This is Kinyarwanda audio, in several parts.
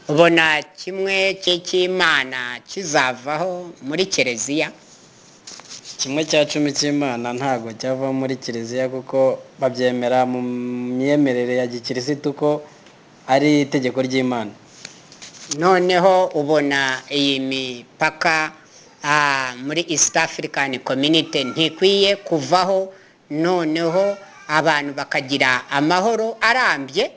ubona kimwe cy'Imana kizavaho muri Kiliziya? Kimwe cya 10 cy'Imana ntago cyava muri Kiliziya kuko babyemera mu myemerere ya gikirisitu ko ari itegeko ry'Imana. Noneho ubona iyi mipaka muri East African Community ntikwiye kuvaho, noneho abantu bakagira amahoro arambye?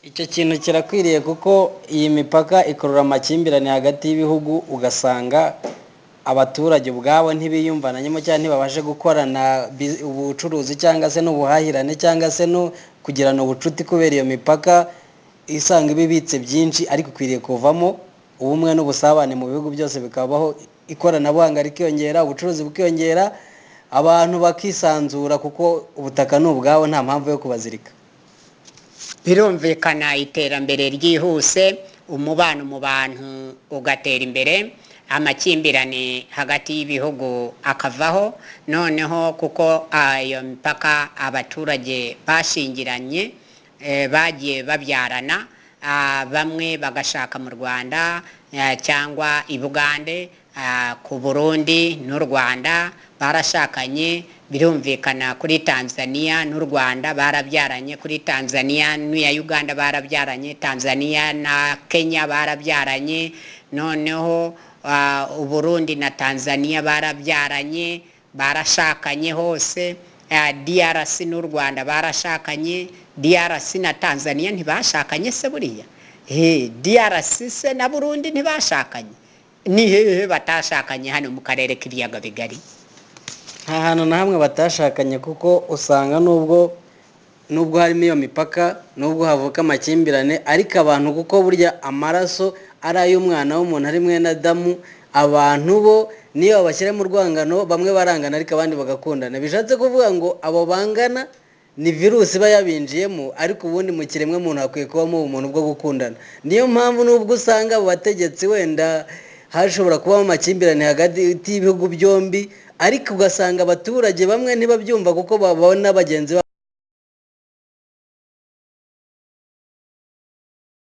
Icyo kintu kirakwiriye kuko iyi mipaka ikurura amakimbirane hagati y'ibihugu, ugasanga abaturage ubwabo ntibiyumvananyemo cyangwa ntibabashe gukorana ubucuruzi cyangwa se n'ubuhahirane cyangwa se no kugirana ubucuti kubera iyo mipaka isanga ibibitse byinshi, ariko ikwiriye kuvamo ubumwe n'ubusabane mu bihugu byose bikabaho, ikoranabuhanga rikiyongera, ubucuruzi bukiyongera, abantu bakisanzura kuko ubutaka ni ubwabo, nta mpamvu yo kubazirika. Birumvikana iterambere ryihuse, umubano mu bantu ugatera imbere, amakimbirane hagati y'ibihugu akavaho, noneho kuko iyo mipaka abaturage bashingiranye bagiye babyarana, bamwe bagashaka mu Rwanda cyangwa i Bugande, ku Burundi n'u Rwanda barashakanye, birumvikana kuri Tanzania n'u Rwanda barabyaranye, kuri Tanzania n'ya Uganda barabyaranye, Tanzania na Kenya barabyaranye, noneho Burundi na Tanzania barabyaranye, barashakanye hose, DRC n'u Rwanda barashakanye, DRC na Tanzania ntibashakanye se buriya? DRC se na Burundi ntibashakanye? Ni hehe batashakanye hano mu karere k'ibiyaga bigari? Nta hantu na hamwe batashakanye kuko usanga nubwo harimo iyo mipaka, nubwo havuka amakimbirane, ariko abantu kuko burya amaraso ari ay'umwana w'umuntu ari mwene Adamu, abantu bo niyo babashyira mu rwangano bamwe barangana ariko abandi bagakundana. Bishatse kuvuga ngo abo bangana ni virusi iba yabinjiyemo, ariko ubundi mu kiremwa muntu hakwiye kubamo ubumuntu bwo gukundana. Niyo mpamvu nubwo usanga abo bategetsi wenda hashobora kubamo amakimbirane hagati y'ibihugu byombi, ariko ugasanga abaturage bamwe ntibabyumva kuko babona bagenzi